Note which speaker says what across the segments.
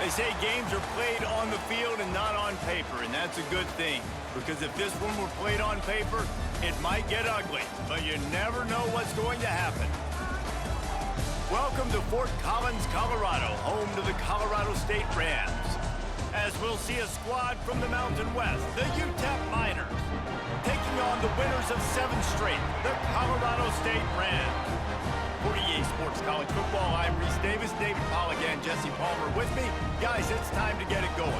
Speaker 1: They say games are played on the field and not on paper, and that's a good thing. Because if this one were played on paper, it might get ugly. But you never know what's going to happen. Welcome to Fort Collins, Colorado, home to the Colorado State Rams. As we'll see a squad from the Mountain West, the UTEP Miners, taking on the winners of 7 straight, the Colorado State Rams. For EA Sports College Football, I'm Reese Davis, David Polligan, Jesse Palmer with me. Guys, it's time to get it going.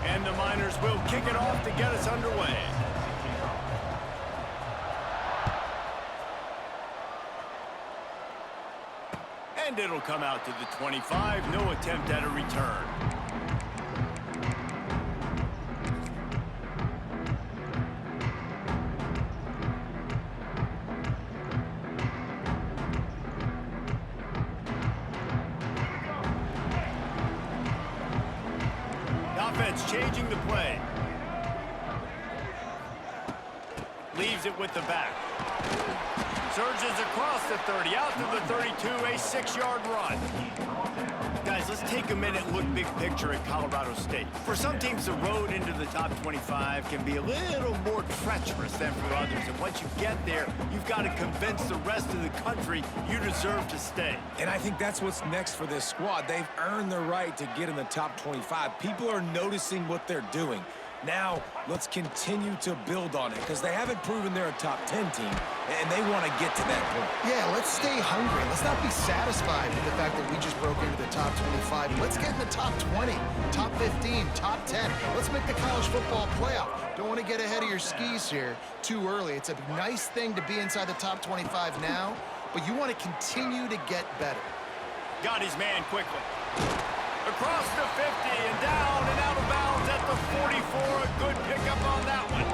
Speaker 1: And the Miners will kick it off to get us underway. And it'll come out to the 25. No attempt at a return. Offense changing the play. Leaves it with the back. Surges across the 30, out to the 32, a 6-yard run. Guys, let's take a minute and look big picture at Colorado State. For some teams, the road into the top 25 can be a little more treacherous than for others. And once you get there, you've got to convince the rest of the country you deserve to stay.
Speaker 2: And I think that's what's next for this squad. They've earned the right to get in the top 25. People are noticing what they're doing. Now, let's continue to build on it because they haven't proven they're a top 10 team, and they want to get to that point.
Speaker 3: Yeah, let's stay hungry. Let's not be satisfied with the fact that we just broke into the top 25. Let's get in the top 20, top 15, top 10. Let's make the college football playoff. Don't want to get ahead of your skis here too early. It's a nice thing to be inside the top 25 now, but you want to continue to get better.
Speaker 1: Got his man quickly. Across the 50 and down and out of bounds at the 44. A good pickup on that one.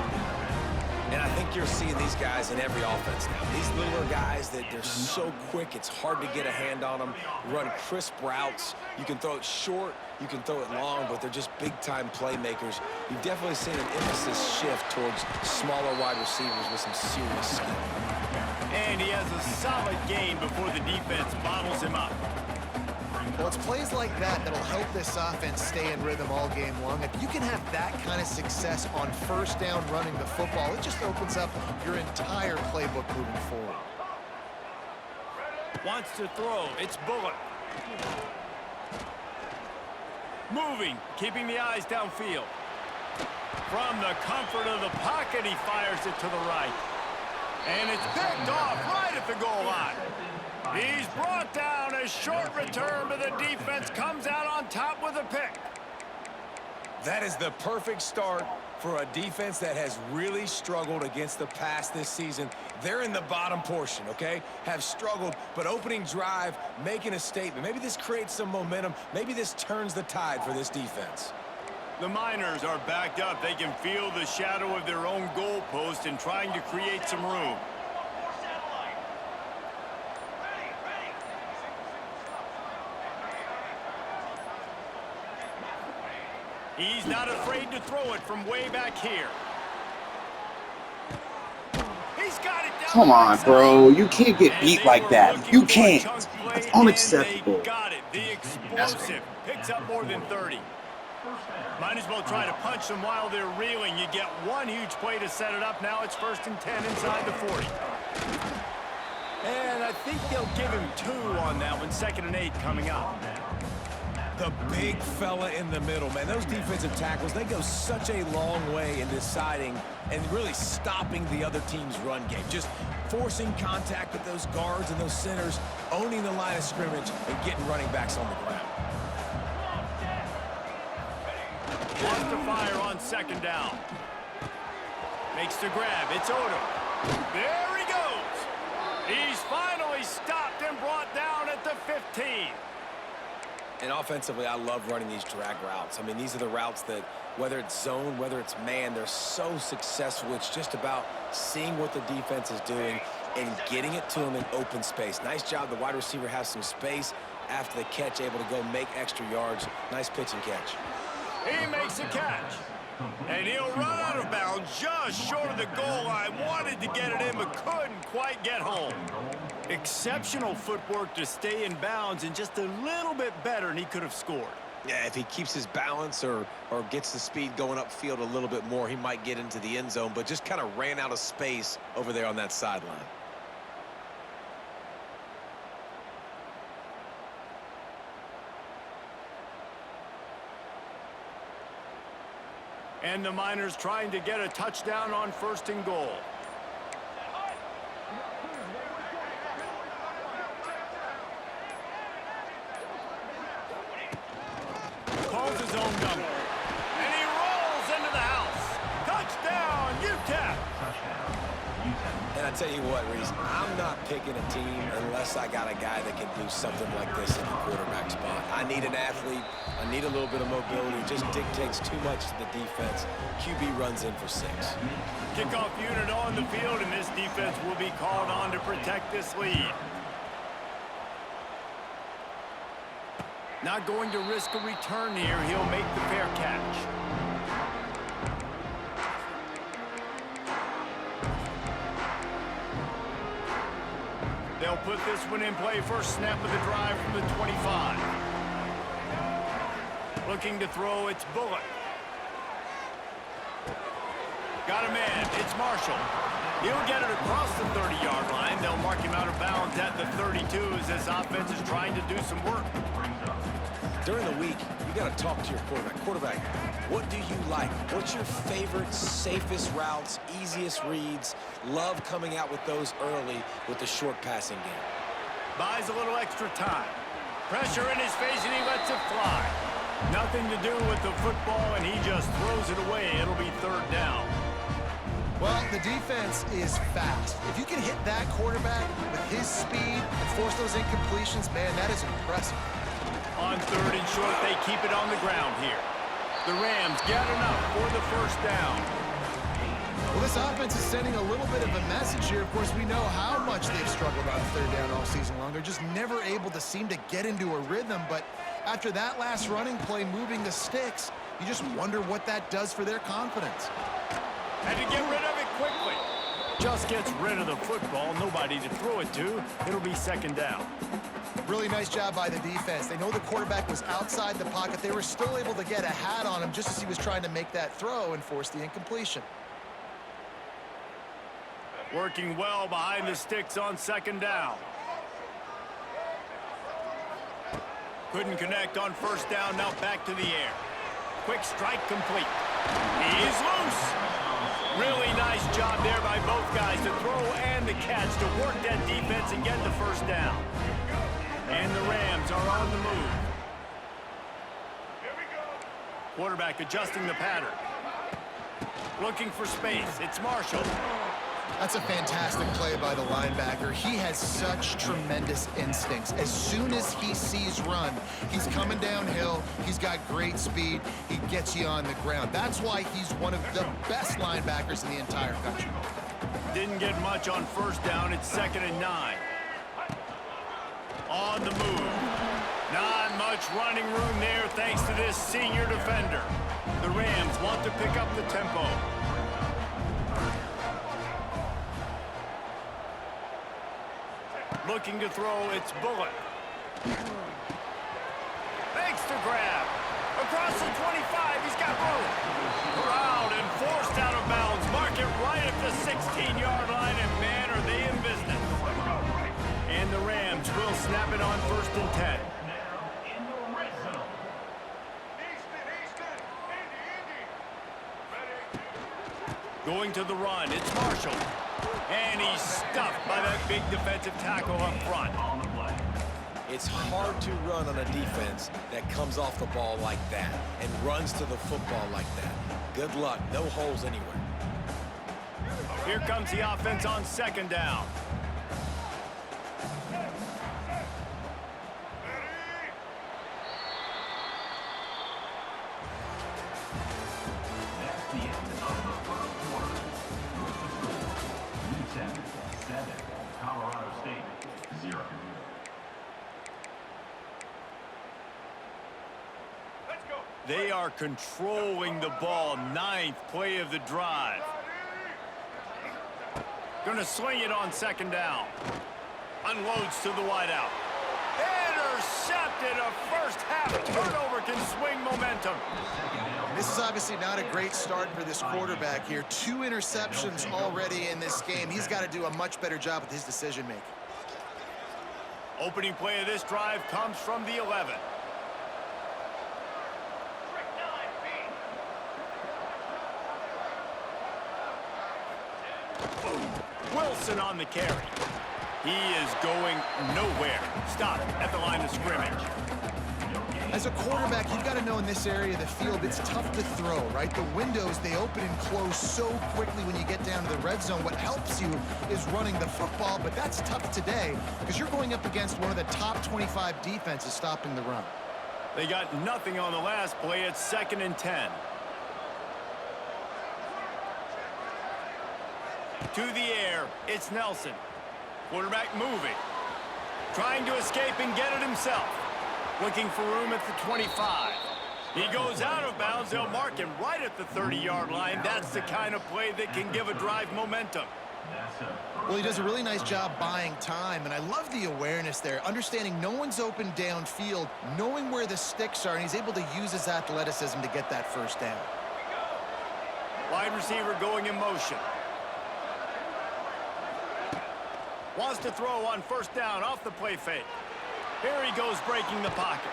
Speaker 2: And I think you're seeing these guys in every offense now. These littler guys that they're so quick, it's hard to get a hand on them. Run crisp routes. You can throw it short, you can throw it long, but they're just big-time playmakers. You've definitely seen an emphasis shift towards smaller wide receivers with some serious skill.
Speaker 1: And he has a solid gain before the defense bottles him up.
Speaker 3: Well, it's plays like that that'll help this offense stay in rhythm all game long. If you can have that kind of success on first down running the football, it just opens up your entire playbook moving forward.
Speaker 1: Wants to throw. It's Bullock. Moving, keeping the eyes downfield. From the comfort of the pocket, he fires it to the right. And it's picked off right at the goal line. He's brought down. A short return, but the defense comes out on top with a pick.
Speaker 2: That is the perfect start for a defense that has really struggled against the pass this season. They're in the bottom portion, okay? Have struggled, but opening drive, making a statement. Maybe this creates some momentum. Maybe this turns the tide for this defense.
Speaker 1: The Miners are backed up. They can feel the shadow of their own goalpost and trying to create some room. He's not afraid to throw it from way back here. He's got it down.
Speaker 4: Come on, bro. You can't get beat like that. You can't. That's unacceptable.
Speaker 1: Got it. The explosive picks up more than 30. Might as well try to punch them while they're reeling. You get one huge play to set it up. Now it's 1st and 10 inside the 40. And I think they'll give him 2 on that one. 2nd and 8 coming up.
Speaker 2: The big fella in the middle, man. Those defensive tackles, they go such a long way in deciding and really stopping the other team's run game. Just forcing contact with those guards and those centers, owning the line of scrimmage, and getting running backs on the ground.
Speaker 1: Wants to fire on 2nd down. Makes the grab. It's Odom. There he goes. He's finally stopped and brought down at the 15.
Speaker 2: And offensively, I love running these drag routes. I mean, these are the routes that, whether it's zone, whether it's man, they're so successful. It's just about seeing what the defense is doing and getting it to them in open space. Nice job. The wide receiver has some space, after the catch, able to go make extra yards. Nice pitch and catch.
Speaker 1: He makes a catch. And he'll run out of bounds just short of the goal line. Wanted to get it in, but couldn't quite get home. Exceptional footwork to stay in bounds, and just a little bit better, and he could have scored.
Speaker 2: Yeah, if he keeps his balance or gets the speed going upfield a little bit more, he might get into the end zone, but just kind of ran out of space over there on that sideline.
Speaker 1: And the Miners trying to get a touchdown on 1st and goal. Calls his own number. And he rolls into the house. Touchdown, UTEP.
Speaker 2: And I tell you what, Reese, I'm not picking a team unless I got a guy that can do something like this in the quarterback spot. I need an athlete. I need a little bit of mobility. It just dictates too much to the defense. QB runs in for 6.
Speaker 1: Kickoff unit on the field, and this defense will be called on to protect this lead. Not going to risk a return here. He'll make the fair catch. They'll put this one in play. First snap of the drive from the 25. Looking to throw, it's Bullock. Got a man, it's Marshall. He'll get it across the 30-yard line. They'll mark him out of bounds at the 32 as this offense is trying to do some work.
Speaker 2: During the week, you got to talk to your quarterback. Quarterback, what do you like? What's your favorite, safest routes, easiest reads? Love coming out with those early with the short passing game.
Speaker 1: Buys a little extra time. Pressure in his face, and he lets it fly. Nothing to do with the football, and he just throws it away. It'll be 3rd down.
Speaker 3: Well, the defense is fast. If you can hit that quarterback with his speed and force those incompletions, man, that is impressive.
Speaker 1: On 3rd and short, they keep it on the ground here. The Rams get enough for the 1st down.
Speaker 3: Well, this offense is sending a little bit of a message here. Of course, we know how much they've struggled on 3rd down all season long. They're just never able to seem to get into a rhythm. But after that last running play, moving the sticks, you just wonder what that does for their confidence.
Speaker 1: Had to get rid of it quickly. Just gets rid of the football. Nobody to throw it to. It'll be 2nd down.
Speaker 3: Really nice job by the defense. They know the quarterback was outside the pocket. They were still able to get a hat on him just as he was trying to make that throw and force the incompletion.
Speaker 1: Working well behind the sticks on 2nd down. Couldn't connect on 1st down. Now back to the air. Quick strike complete. He's loose. Really nice job there by both guys to throw and the catch to work that defense and get the 1st down. And the Rams are on the move. Quarterback adjusting the pattern. Looking for space. It's Marshall.
Speaker 3: That's a fantastic play by the linebacker. He has such tremendous instincts. As soon as he sees run, he's coming downhill. He's got great speed. He gets you on the ground. That's why he's one of the best linebackers in the entire country.
Speaker 1: Didn't get much on 1st down. It's 2nd and 9. On the move. Not much running room there thanks to this senior defender. The Rams want to pick up the tempo. Looking to throw, it's Bullock. Makes the grab. Across the 25, he's got room. Corralled and forced out of bounds. Mark it right at the 16-yard line, and man, are they in business. And the Rams will snap it on 1st and 10. Going to the run, it's Marshall. And he's stuffed by that big defensive tackle up front.
Speaker 2: It's hard to run on a defense that comes off the ball like that and runs to the football like that. Good luck. No holes anywhere.
Speaker 1: Here comes the offense on 2nd down. They are controlling the ball. 9th play of the drive. Gonna sling it on 2nd down. Unloads to the wideout. Intercepted. A first-half turnover can swing momentum.
Speaker 3: This is obviously not a great start for this quarterback here. 2 interceptions already in this game. He's got to do a much better job with his decision-making.
Speaker 1: Opening play of this drive comes from the 11. Wilson on the carry. He is going nowhere. Stop at the line of scrimmage.
Speaker 3: As a quarterback, you've got to know in this area of the field, it's tough to throw, right? The windows, they open and close so quickly when you get down to the red zone. What helps you is running the football, but that's tough today because you're going up against one of the top 25 defenses stopping the run.
Speaker 1: They got nothing on the last play. It's 2nd and 10. To the air, it's Nelson. Quarterback moving. Trying to escape and get it himself. Looking for room at the 25. He goes out of bounds. They'll mark him right at the 30-yard line. That's the kind of play that can give a drive momentum.
Speaker 3: Well, he does a really nice job buying time, and I love the awareness there, understanding no one's open downfield, knowing where the sticks are, and he's able to use his athleticism to get that first down.
Speaker 1: Wide receiver going in motion. Wants to throw on 1st down off the play fake. Here he goes breaking the pocket.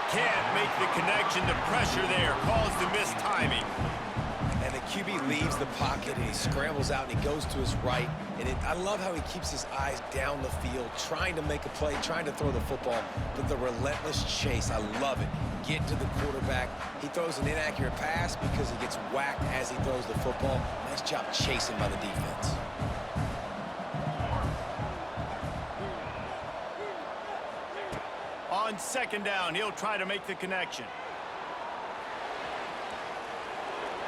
Speaker 1: Can't make the connection. The pressure there caused the missed timing.
Speaker 2: And the QB leaves the pocket, and he scrambles out, and he goes to his right. And I love how he keeps his eyes down the field, trying to make a play, trying to throw the football, but the relentless chase, I love it. Get to the quarterback. He throws an inaccurate pass because he gets whacked as he throws the football. Nice job chasing by the defense.
Speaker 1: On 2nd down, he'll try to make the connection.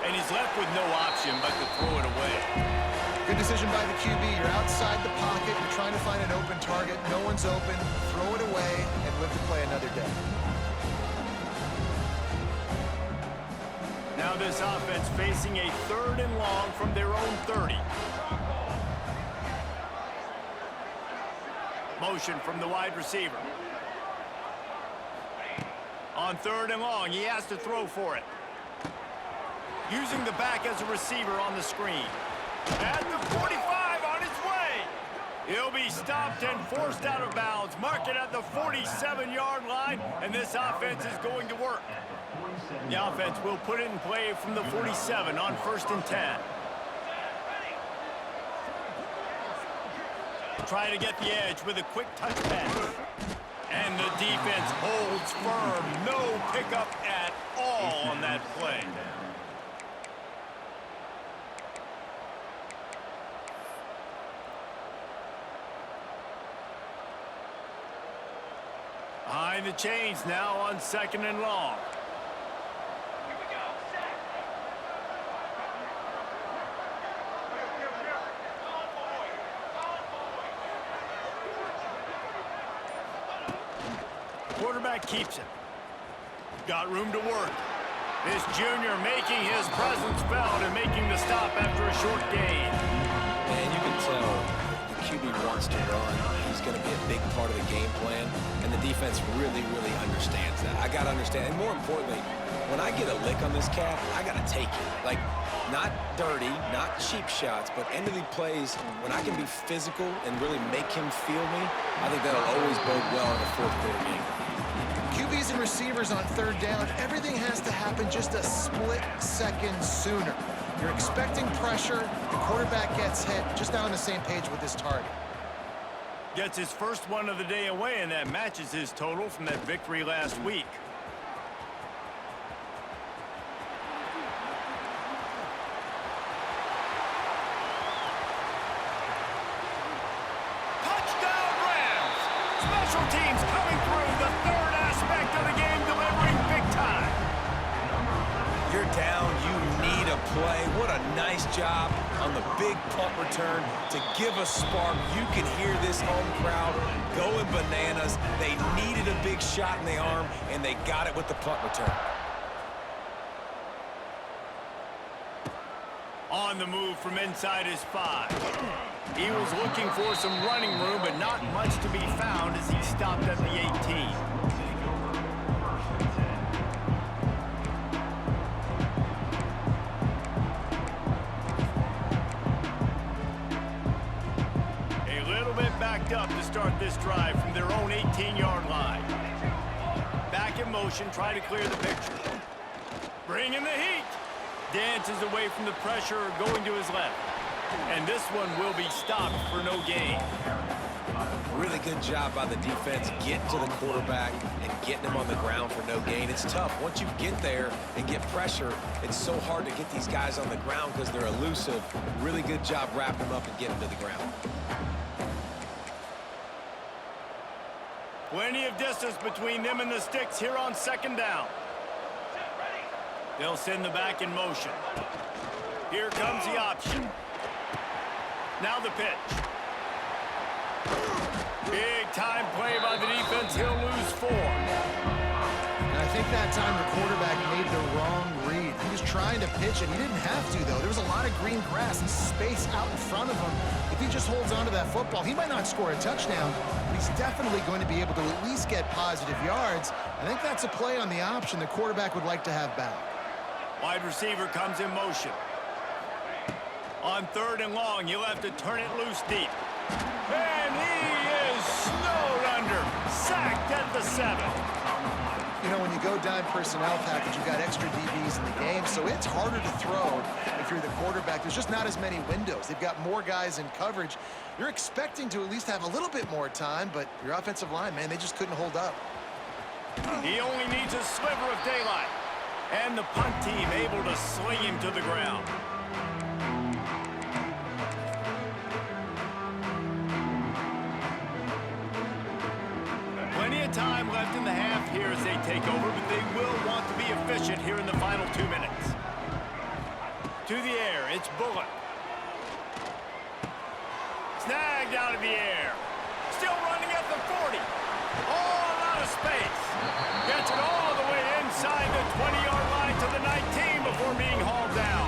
Speaker 1: And he's left with no option but to throw it away.
Speaker 3: Good decision by the QB. You're outside the pocket. You're trying to find an open target. No one's open. Throw it away and live to play another day.
Speaker 1: Now this offense facing a 3rd and long from their own 30. Motion from the wide receiver. On 3rd and long, he has to throw for it. Using the back as a receiver on the screen. At the 45 on his way. He'll be stopped and forced out of bounds. Mark it at the 47-yard line, and this offense is going to work. The offense will put it in play from the 47 on 1st and 10. Trying to get the edge with a quick touch pass. And the defense holds firm. No pickup at all on that play. Behind the chains now on 2nd and long. Quarterback keeps it. Got room to work. This junior making his presence felt and making the stop after a short gain.
Speaker 2: And you can tell the QB wants to run. He's going to be a big part of the game plan, and the defense really, really understands that. I got to understand, and more importantly, when I get a lick on this cat, I got to take it. Like, not dirty, not cheap shots, but end of the plays, when I can be physical and really make him feel me, I think that'll always bode well in the 4th quarter game.
Speaker 3: QBs and receivers on 3rd down, everything has to happen just a split second sooner. You're expecting pressure, the quarterback gets hit, just not on the same page with his target.
Speaker 1: Gets his first one of the day away, and that matches his total from that victory last week. Touchdown Rams! Special teams coming through, the 3rd aspect of the game, delivering big time.
Speaker 2: You're down, you need a play. What a nice job on the big punt return to give a spark. You can hear this home crowd going bananas. They needed a big shot in the arm, and they got it with the punt return.
Speaker 1: On the move from inside his 5. He was looking for some running room, but not much to be found as he stopped at the 18. A little bit backed up to start this drive from their own 18-yard line. Back in motion, try to clear the picture. Bringing the heat. Dances away from the pressure, going to his left. And this one will be stopped for no gain.
Speaker 2: Really good job by the defense getting to the quarterback and getting him on the ground for no gain. It's tough. Once you get there and get pressure, it's so hard to get these guys on the ground because they're elusive. Really good job wrapping them up and getting to the ground.
Speaker 1: Plenty of distance between them and the sticks here on second down. They'll send the back in motion. Here comes the option. Now the pitch. Big time play by the defense. He'll lose 4.
Speaker 3: And I think that time the quarterback made the wrong read. He was trying to pitch it. He didn't have to, though. There was a lot of green grass and space out in front of him. If he just holds on to that football, he might not score a touchdown, but he's definitely going to be able to at least get positive yards. I think that's a play on the option the quarterback would like to have back.
Speaker 1: Wide receiver comes in motion. On 3rd and long, you'll have to turn it loose deep. And he is snowed under. Sacked at the 7.
Speaker 3: You know, when you go dime personnel package, you've got extra DBs in the game, so it's harder to throw if you're the quarterback. There's just not as many windows. They've got more guys in coverage. You're expecting to at least have a little bit more time, but your offensive line, man, they just couldn't hold up.
Speaker 1: He only needs a sliver of daylight. And the punt team able to sling him to the ground. Plenty of time left in the half here as they take over, but they will want to be efficient here in the final 2 minutes. To the air, it's Bullock. Snagged out of the air. Still running at the 40. All out of space. Gets it all the way inside the 20-yard line to the 19 before being hauled down.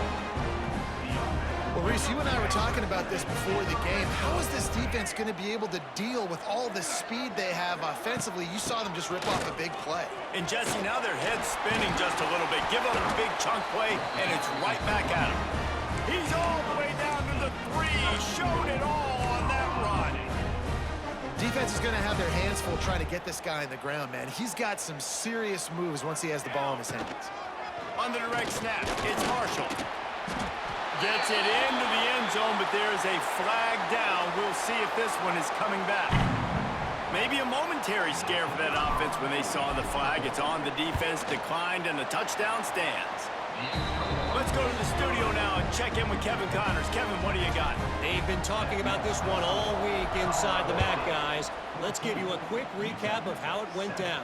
Speaker 3: Well, Reese, you and I were talking about this before the game. How is this defense going to be able to deal with all the speed they have offensively? You saw them just rip off a big play.
Speaker 1: And Jesse, now their head's spinning just a little bit. Give up a big chunk play, and it's right back at him. He's all the way down to the 3. Showed it all on that run.
Speaker 3: Defense is going to have their hands full trying to get this guy on the ground, man. He's got some serious moves once he has the ball in his hands.
Speaker 1: On the direct snap, it's Marshall. Gets it into the end zone, but there's a flag down. We'll see if this one is coming back. Maybe a momentary scare for that offense when they saw the flag. It's on, the defense declined, and the touchdown stands. Let's go to the studio now and check in with Kevin Connors. Kevin, what do you got?
Speaker 5: They've been talking about this one all week inside the MAC, guys. Let's give you a quick recap of how it went down.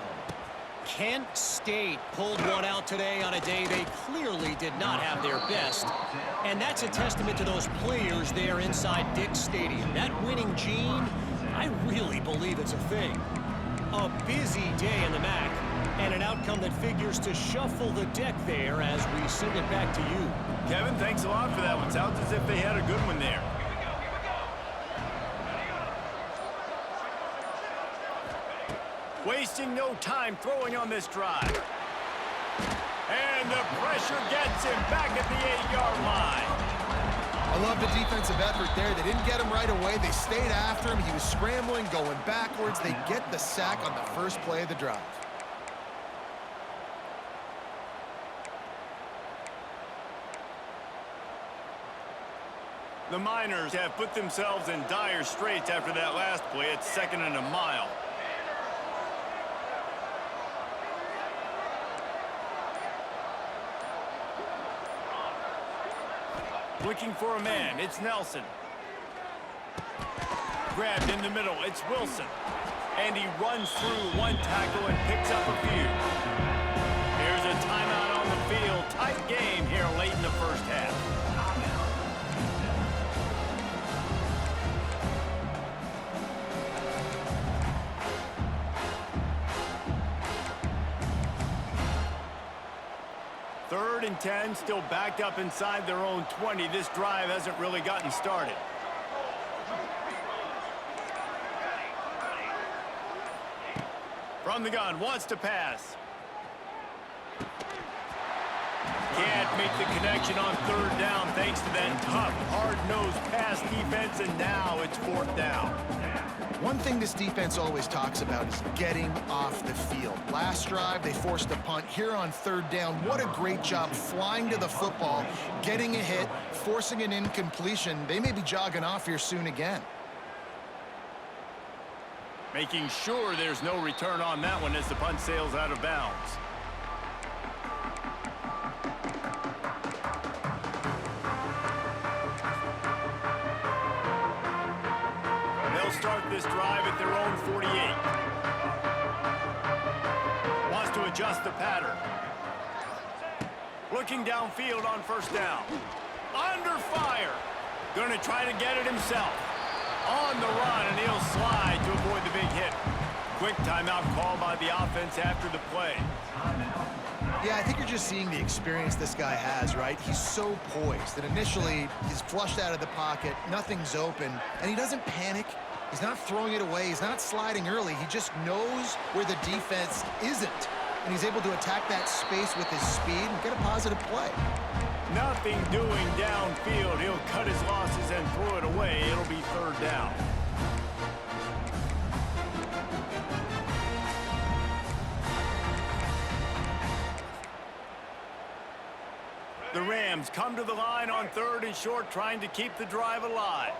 Speaker 5: Kent State pulled one out today on a day they clearly did not have their best. And that's a testament to those players there inside Dick's Stadium. That winning gene, I really believe it's a thing. A busy day in the MAC, and an outcome that figures to shuffle the deck there as we send it back to you.
Speaker 1: Kevin, thanks a lot for that one. Sounds as if they had a good one there. Wasting no time throwing on this drive. And the pressure gets him back at the 8-yard line.
Speaker 3: I love the defensive effort there. They didn't get him right away. They stayed after him. He was scrambling, going backwards. They get the sack on the first play of the drive.
Speaker 1: The Miners have put themselves in dire straits after that last play. It's 2nd and a mile. Looking for a man, it's Nelson. Grabbed in the middle, it's Wilson. And he runs through one tackle and picks up a few. Here's a timeout on the field. Tight game here late in the first half. 3rd and 10, still backed up inside their own 20. This drive hasn't really gotten started. From the gun, wants to pass. Can't make the connection on 3rd down thanks to that tough, hard-nosed pass defense, and now it's 4th down.
Speaker 3: One thing this defense always talks about is getting off the field. Last drive, they forced a punt. Here on 3rd down, what a great job flying to the football, getting a hit, forcing an incompletion. They may be jogging off here soon again.
Speaker 1: Making sure there's no return on that one as the punt sails out of bounds. They'll start this drive at their own 48. Wants to adjust the pattern. Looking downfield on 1st down. Under fire. Going to try to get it himself. On the run, and he'll slide to avoid the big hit. Quick timeout call by the offense after the play.
Speaker 3: Yeah, I think you're just seeing the experience this guy has, right? He's so poised that initially he's flushed out of the pocket, nothing's open, and he doesn't panic. He's not throwing it away. He's not sliding early. He just knows where the defense isn't, and he's able to attack that space with his speed and get a positive play.
Speaker 1: Nothing doing downfield. He'll cut his losses and throw it away. It'll be 3rd down. The Rams come to the line on 3rd and short, trying to keep the drive alive.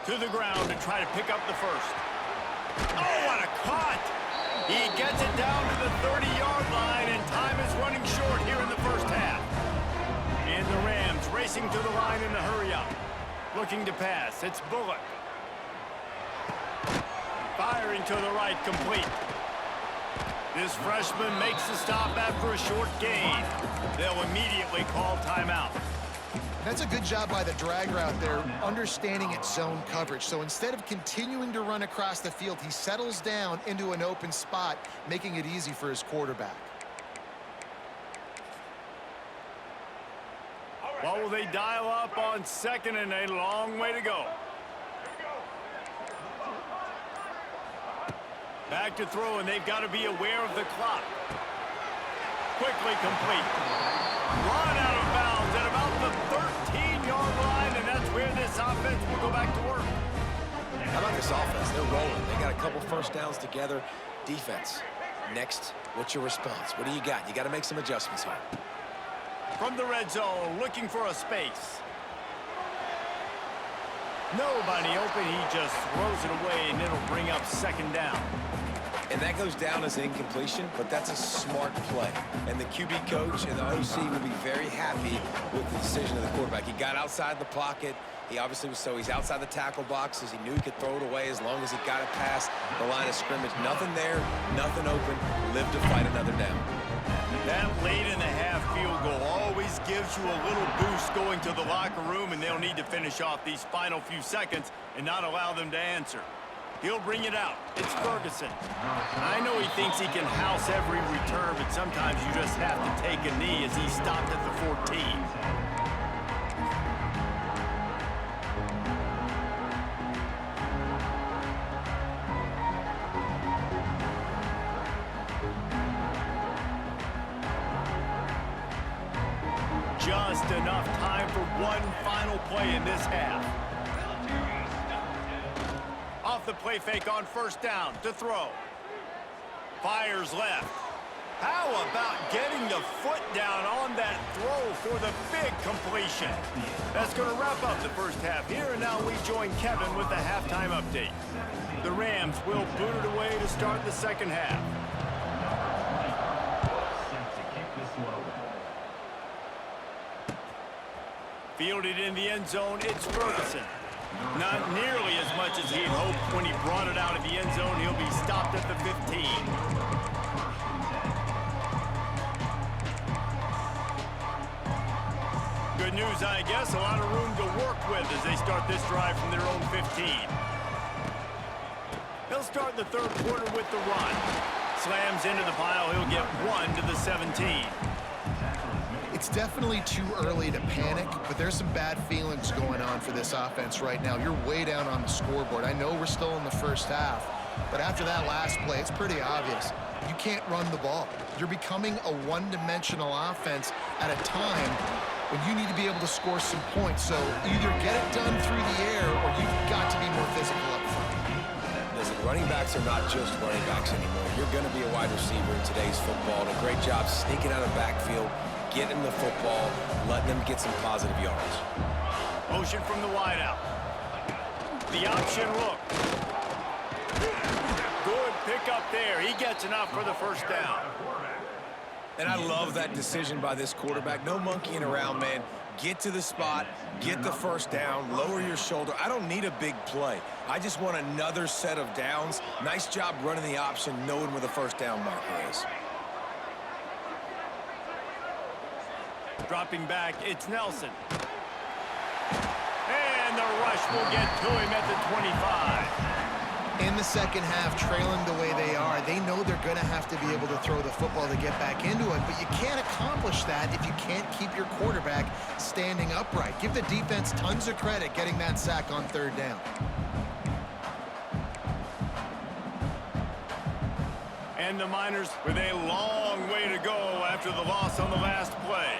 Speaker 1: To the ground to try to pick up the 1st. Oh, what a cut! He gets it down to the 30-yard line, and time is running short here in the 1st half. And the Rams racing to the line in a hurry-up. Looking to pass. It's Bullock. Firing to the right, complete. This freshman makes the stop after a short gain. They'll immediately call timeout.
Speaker 3: That's a good job by the drag route there, understanding its zone coverage. So instead of continuing to run across the field, he settles down into an open spot, making it easy for his quarterback.
Speaker 1: What will they dial up on 2nd and a long way to go? Back to throw, and they've got to be aware of the clock. Quickly complete. Run out of bounds at about the 13-yard line, and that's where this offense will go back to work.
Speaker 2: How about this offense? They're rolling. They got a couple 1st downs together. Defense. Next, what's your response? What do you got? You got to make some adjustments here.
Speaker 1: From the red zone, looking for a space. Nobody open. He just throws it away, and it'll bring up 2nd down.
Speaker 2: And that goes down as incompletion, but that's a smart play. And the QB coach and the OC will be very happy with the decision of the quarterback. He got outside the pocket. He obviously was he's outside the tackle boxes. He knew he could throw it away as long as he got it past the line of scrimmage. Nothing there, nothing open. Live to fight another down.
Speaker 1: That late in the half field goal always gives you a little boost going to the locker room, and they'll need to finish off these final few seconds and not allow them to answer. He'll bring it out. It's Ferguson. I know he thinks he can house every return, but sometimes you just have to take a knee as he stopped at the 14. Just enough time for one final play in this half. Off the play fake on 1st down to throw. Fires left. How about getting the foot down on that throw for the big completion? That's going to wrap up the 1st half here, and now we join Kevin with the halftime update. The Rams will boot it away to start the 2nd half. Fielded in the end zone, it's Ferguson. Not nearly as much as he'd hoped when he brought it out of the end zone. He'll be stopped at the 15. Good news, I guess. A lot of room to work with as they start this drive from their own 15. They'll start the 3rd quarter with the run. slams into the pile. He'll get 1 to the 17.
Speaker 3: It's definitely too early to panic, but there's some bad feelings going on for this offense right now. You're way down on the scoreboard. I know we're still in the first half, but after that last play, it's pretty obvious. You can't run the ball. You're becoming a one-dimensional offense at a time when you need to be able to score some points. So either get it done through the air or you've got to be more physical up front.
Speaker 2: Listen, running backs are not just running backs anymore. You're going to be a wide receiver in today's football. And a great job sneaking out of the backfield, getting the football, letting them get some positive yards.
Speaker 1: Motion from the wideout. The option look. Good pick up there. He gets enough for the first down.
Speaker 2: And I love that decision by this quarterback. No monkeying around, man. Get to the spot, get the first down, lower your shoulder. I don't need a big play. I just want another set of downs. Nice job running the option, knowing where the first down marker is.
Speaker 1: Dropping back, it's Nelson. And the rush will get to him at the 25.
Speaker 3: In the second half, trailing the way they are, they know they're going to have to be able to throw the football to get back into it, but you can't accomplish that if you can't keep your quarterback standing upright. Give the defense tons of credit getting that sack on third down.
Speaker 1: And the Miners with a long way to go after the loss on the last play.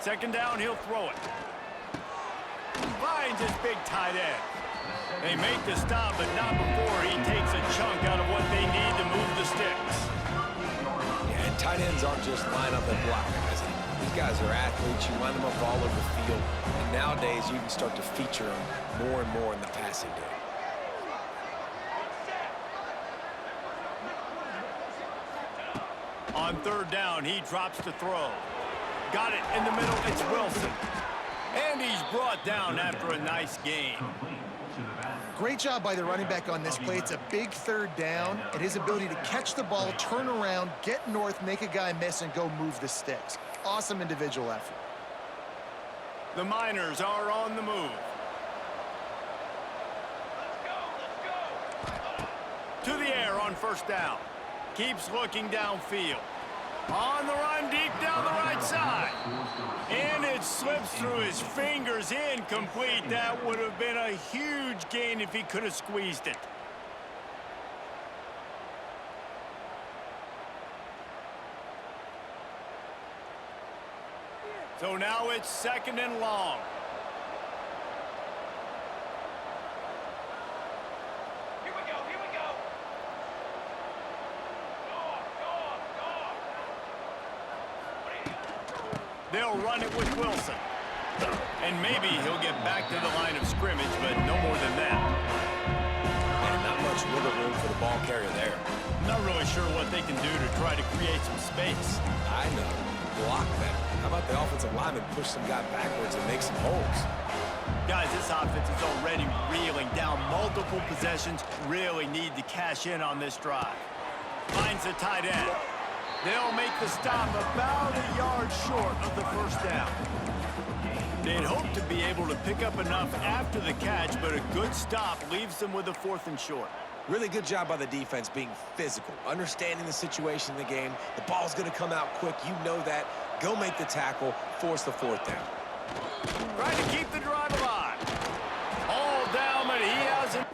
Speaker 1: Second down, he'll throw it. Finds his big tight end. They make the stop, but not before he takes a chunk out of what they need to move the sticks.
Speaker 2: Yeah, and tight ends aren't just line up and block guys anymore. These guys are athletes. You line them up all over the field. And nowadays, you can start to feature them more and more in the passing game.
Speaker 1: On third down, he drops to throw. Got it in the middle, it's Wilson. And he's brought down after a nice gain.
Speaker 3: Great job by the running back on this play. It's a big third down, and his ability to catch the ball, turn around, get north, make a guy miss, and go move the sticks. Awesome individual effort.
Speaker 1: The Miners are on the move. To the air on first down. Keeps looking downfield. On the run, deep down the right side. And it slips through his fingers, incomplete. That would have been a huge gain if he could have squeezed it. So now it's second and long. They'll run it with Wilson. And maybe he'll get back to the line of scrimmage, but no more than that.
Speaker 2: And not much wiggle room for the ball carrier there.
Speaker 1: Not really sure what they can do to try to create some space.
Speaker 2: I know. Block better. How about the offensive lineman push some guy backwards and make some holes?
Speaker 1: Guys, this offense is already reeling down multiple possessions. Really need to cash in on this drive. Finds the tight end. They'll make the stop about a yard short of the first down. They'd hope to be able to pick up enough after the catch, but a good stop leaves them with a 4th and short.
Speaker 2: Really good job by the defense being physical, understanding the situation in the game. The ball's going to come out quick. You know that. Go make the tackle, force the 4th down.
Speaker 1: Trying to keep the drive alive. All down, but he hasn't.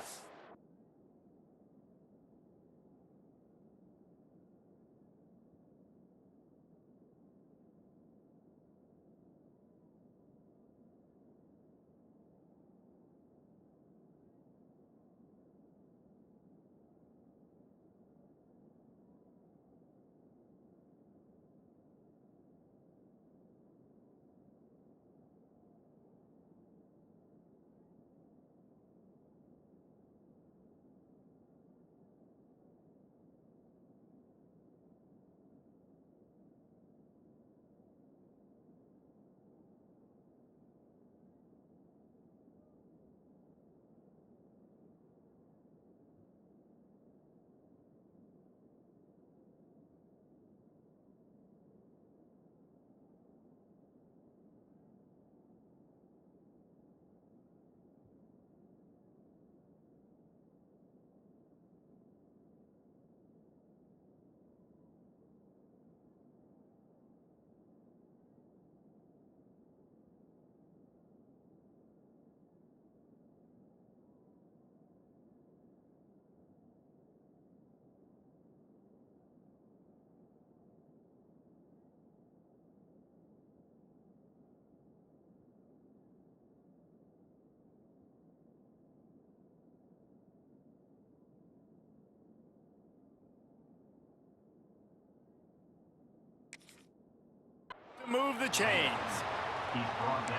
Speaker 1: move the chains.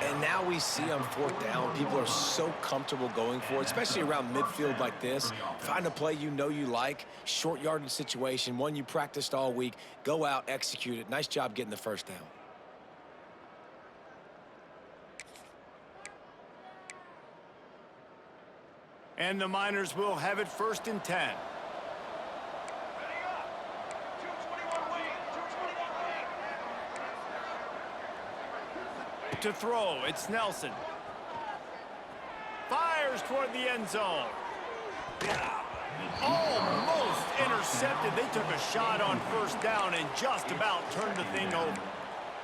Speaker 2: And now we see on fourth down, people are so comfortable going for it, especially around midfield like this. Find a play you know you like, short yardage situation, one you practiced all week. Go out, execute it. Nice job getting the first down.
Speaker 1: And the Miners will have it 1st and 10. To throw, it's Nelson. Fires toward the end zone. Almost intercepted. They took a shot on 1st down and just about turned the thing over.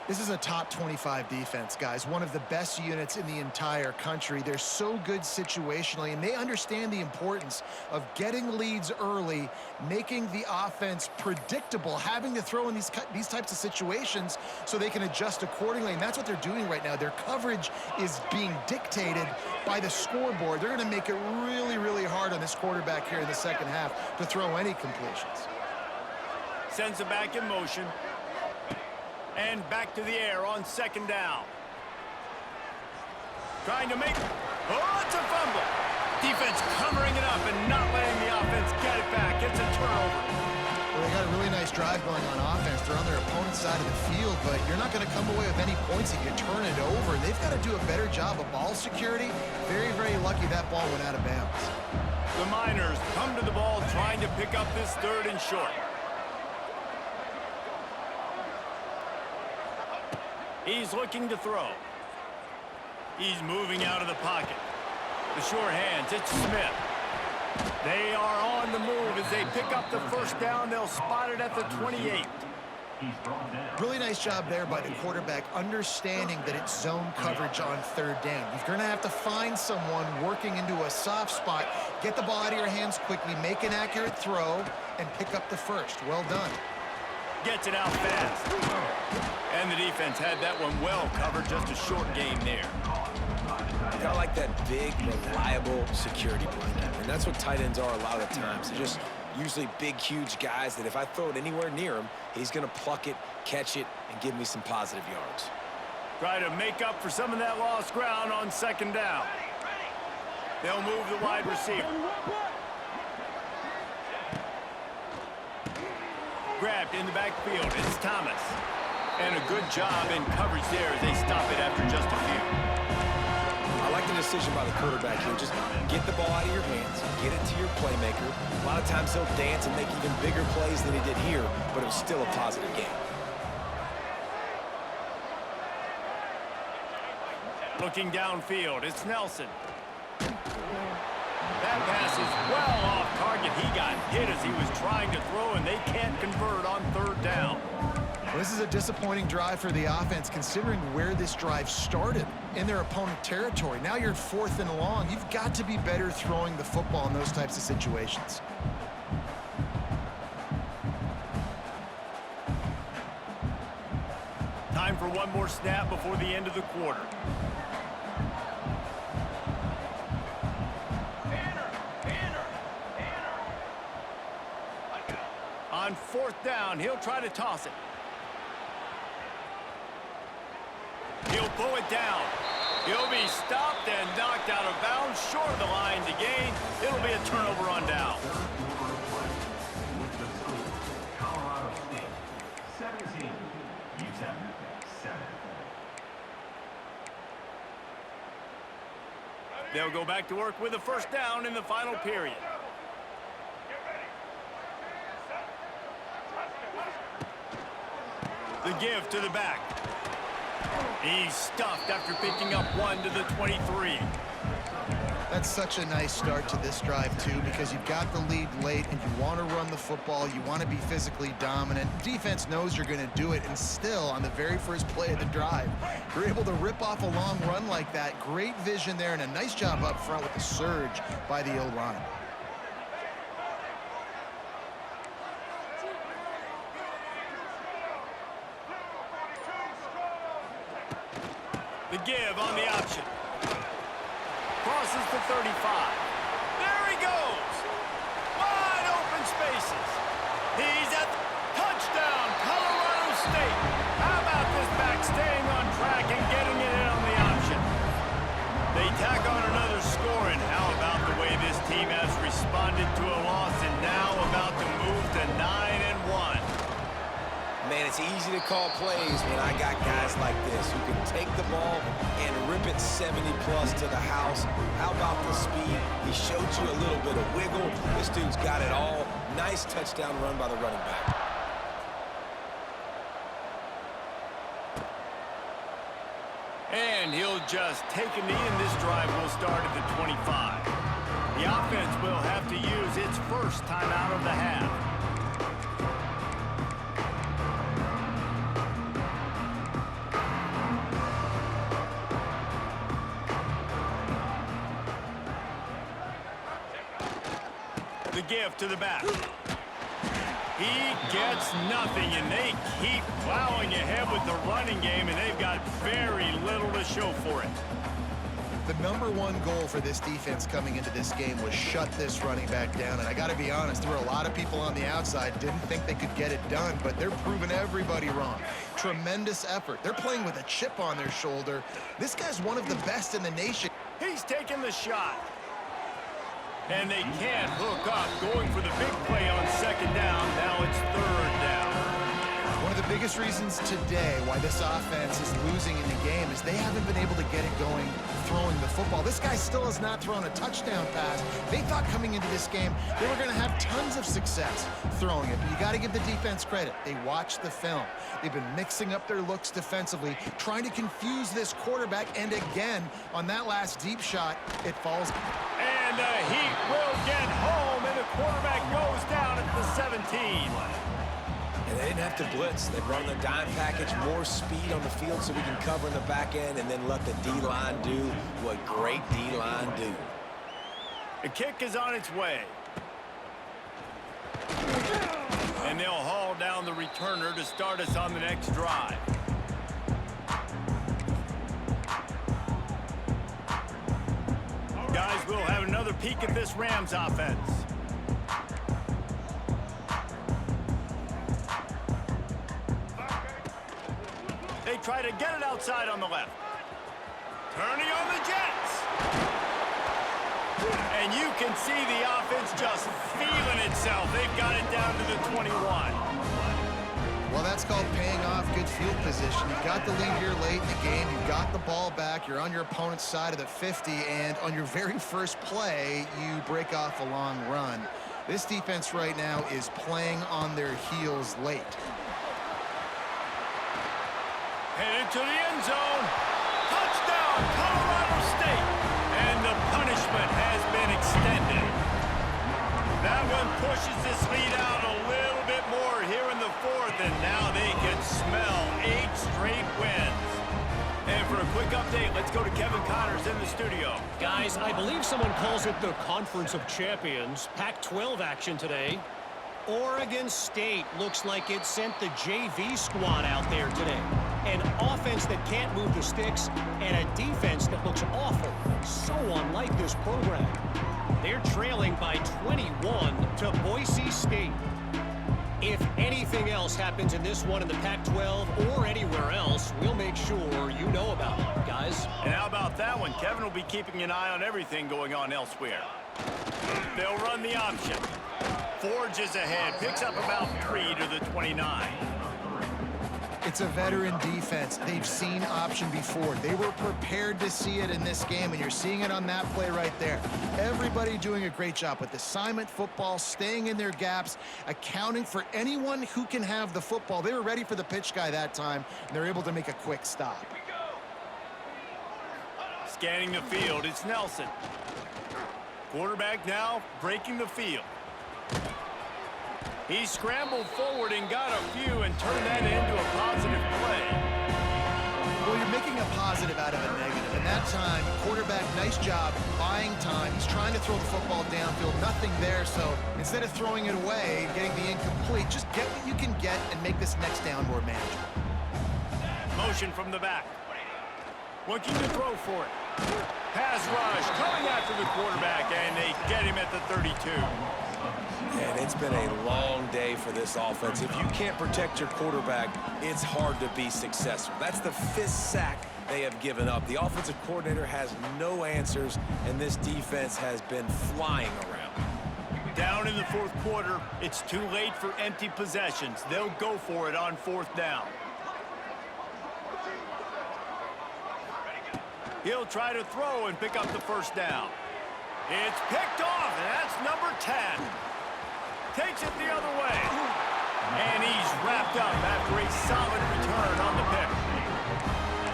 Speaker 3: This is a top 25 defense, guys. One of the best units in the entire country. They're so good situationally, and they understand the importance of getting leads early, making the offense predictable, having to throw in these types of situations so they can adjust accordingly. And that's what they're doing right now. Their coverage is being dictated by the scoreboard. They're going to make it really, really hard on this quarterback here in the second half to throw any completions.
Speaker 1: Sends it back in motion. And back to the air on 2nd down. Trying to make... Oh, it's a fumble. Defense covering it up and not letting the offense get it back. It's a turnover.
Speaker 3: Well, they got a really nice drive going on offense. They're on their opponent's side of the field, but you're not going to come away with any points if you turn it over. They've got to do a better job of ball security. Very, very lucky that ball went out of bounds.
Speaker 1: The Miners come to the ball trying to pick up this 3rd and short. He's looking to throw. He's moving out of the pocket. The short hands, it's Smith. They are on the move as they pick up the 1st down. They'll spot it at the 28.
Speaker 3: Really nice job there by the quarterback, understanding that it's zone coverage on 3rd down. You're going to have to find someone working into a soft spot, get the ball out of your hands quickly, make an accurate throw, and pick up the 1st. Well done.
Speaker 1: Gets it out fast. And the defense had that one well covered, just a short game there.
Speaker 2: Kind of like that big, reliable security blanket. And that's what tight ends are a lot of the times. They're just usually big, huge guys that if I throw it anywhere near him, he's going to pluck it, catch it, and give me some positive yards.
Speaker 1: Try to make up for some of that lost ground on 2nd down. They'll move the wide receiver. Grabbed in the backfield. It's Thomas. And a good job in coverage there as they stop it after just a few.
Speaker 2: I like the decision by the quarterback here. Just get the ball out of your hands, get it to your playmaker. A lot of times he'll dance and make even bigger plays than he did here, but it was still a positive game.
Speaker 1: Looking downfield, it's Nelson. That pass is well off target. He got hit as he was trying to throw, and they can't convert on 3rd down.
Speaker 3: Well, this is a disappointing drive for the offense, considering where this drive started in their opponent territory. Now you're 4th and long. You've got to be better throwing the football in those types of situations.
Speaker 1: Time for one more snap before the end of the quarter. On 4th down, he'll try to toss it. He'll pull it down. He'll be stopped and knocked out of bounds, short of the line to gain. It'll be a turnover on down. They'll go back to work with a 1st down in the final period. The give to the back. He's stuffed after picking up 1 to the 23.
Speaker 3: That's such a nice start to this drive, too, because you've got the lead late and you want to run the football. You want to be physically dominant. Defense knows you're going to do it, and still, on the very first play of the drive, you're able to rip off a long run like that. Great vision there, and a nice job up front with the surge by the O-line.
Speaker 1: The give on the option. Crosses the 35. There he goes. Wide open spaces. He's at touchdown, Colorado State. How about this back stairs? tack on another score, and how about the way this team has responded to a loss and now about to move to 9-1.
Speaker 2: Man, it's easy to call plays when I got guys like this who can take the ball and rip it 70-plus to the house. How about the speed? He showed you a little bit of wiggle. This dude's got it all. Nice touchdown run by the running back.
Speaker 1: And he'll just take a knee, and this drive will start at the 25. The offense will have to use its first timeout of the half. The give to the back. He gets nothing, and they keep plowing ahead with the running game, and they've got very little to show for it.
Speaker 3: The #1 goal for this defense coming into this game was shut this running back down. And I got to be honest, there were a lot of people on the outside didn't think they could get it done, but they're proving everybody wrong. Tremendous effort. They're playing with a chip on their shoulder. This guy's one of the best in the nation.
Speaker 1: He's taking the shot. And they can't hook up, going for the big play on second down. Now it's third down.
Speaker 3: One of the biggest reasons today why this offense is losing in the game is they haven't been able to get it going throwing the football. This guy still has not thrown a touchdown pass. They thought coming into this game they were going to have tons of success throwing it. But you got to give the defense credit. They watched the film. They've been mixing up their looks defensively, trying to confuse this quarterback. And again, on that last deep shot, it falls.
Speaker 1: And the Heat will get home, and the quarterback goes down at the 17.
Speaker 2: And they didn't have to blitz. They brought in the dime package, more speed on the field so we can cover in the back end and then let the D-line do what great D-line do.
Speaker 1: The kick is on its way. And they'll haul down the returner to start us on the next drive. Guys, we'll have another peek at this Rams offense. They try to get it outside on the left. Turning on the Jets. And you can see the offense just feeling itself. They've got it down to the 21.
Speaker 3: Well, that's called paying off good field position. You've got the lead here late in the game. You've got the ball back. You're on your opponent's side of the 50, and on your very first play, you break off a long run. This defense right now is playing on their heels late.
Speaker 1: Headed to the end zone. Touchdown, Colorado State. And the punishment has been extended. That one pushes this lead out a little bit more here in the fourth, and now they can smell 8 straight wins. And for a quick update, let's go to Kevin Connors in the studio.
Speaker 5: Guys, I believe someone calls it the Conference of Champions. Pac-12 action today. Oregon State looks like it sent the JV squad out there today. An offense that can't move the sticks and a defense that looks awful. So unlike this program. They're trailing by 21 to Boise State. If anything else happens in this one in the Pac-12 or anywhere else, we'll make sure you know about it, guys.
Speaker 1: And how about that one? Kevin will be keeping an eye on everything going on elsewhere. They'll run the option. Forges ahead, picks up about 3 to the 29.
Speaker 3: It's a veteran defense. They've seen option before. They were prepared to see it in this game, and you're seeing it on that play right there. Everybody doing a great job with assignment football, staying in their gaps, accounting for anyone who can have the football. They were ready for the pitch guy that time, and they're able to make a quick stop.
Speaker 1: Scanning the field, it's Nelson. Quarterback now breaking the field. He scrambled forward and got a few and turned that into a positive play.
Speaker 3: Well, you're making a positive out of a negative. And that time, quarterback, nice job buying time. He's trying to throw the football downfield. Nothing there, so instead of throwing it away and getting the incomplete, just get what you can get and make this next down more manageable.
Speaker 1: Motion from the back. Looking to throw for it. Pass rush, coming after the quarterback, and they get him at the 32.
Speaker 2: And it's been a long day for this offense. If you can't protect your quarterback, it's hard to be successful. That's the 5th sack they have given up. The offensive coordinator has no answers, and this defense has been flying around.
Speaker 1: Down in the fourth quarter, it's too late for empty possessions. They'll go for it on fourth down. He'll try to throw and pick up the first down. It's picked off, and that's number 10. Takes it the other way. And he's wrapped up after a solid return on the pick.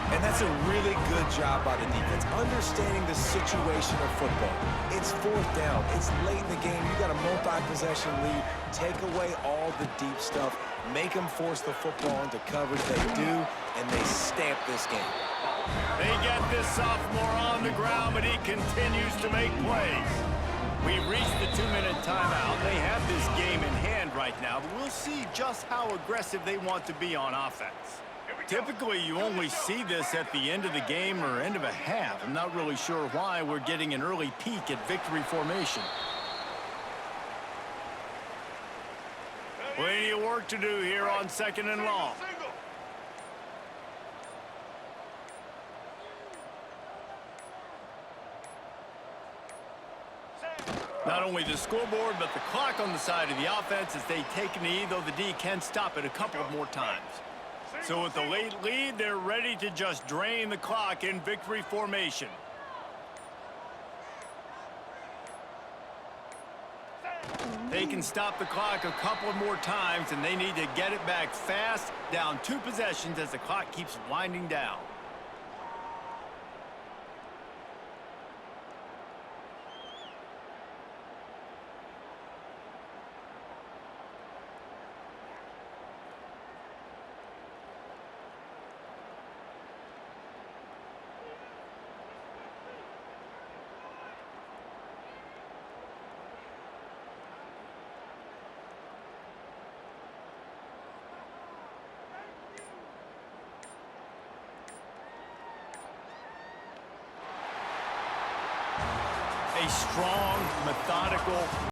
Speaker 2: And that's a really good job by the defense, understanding the situation of football. It's fourth down. It's late in the game. You got a multi-possession lead. Take away all the deep stuff. Make them force the football into coverage. They do, and they stamp this game.
Speaker 1: They get this sophomore on the ground, but he continues to make plays. We've reached the 2-minute timeout. They have this game in hand right now, but we'll see just how aggressive they want to be on offense. Typically, you only see this at the end of the game or end of a half. I'm not really sure why we're getting an early peek at victory formation. Plenty of work to do here on 2nd and long. Not only the scoreboard, but the clock on the side of the offense as they take a knee, though the D can stop it a couple of more times. So with the late lead, they're ready to just drain the clock in victory formation. They can stop the clock a couple more times, and they need to get it back fast, down 2 possessions as the clock keeps winding down. A strong, methodical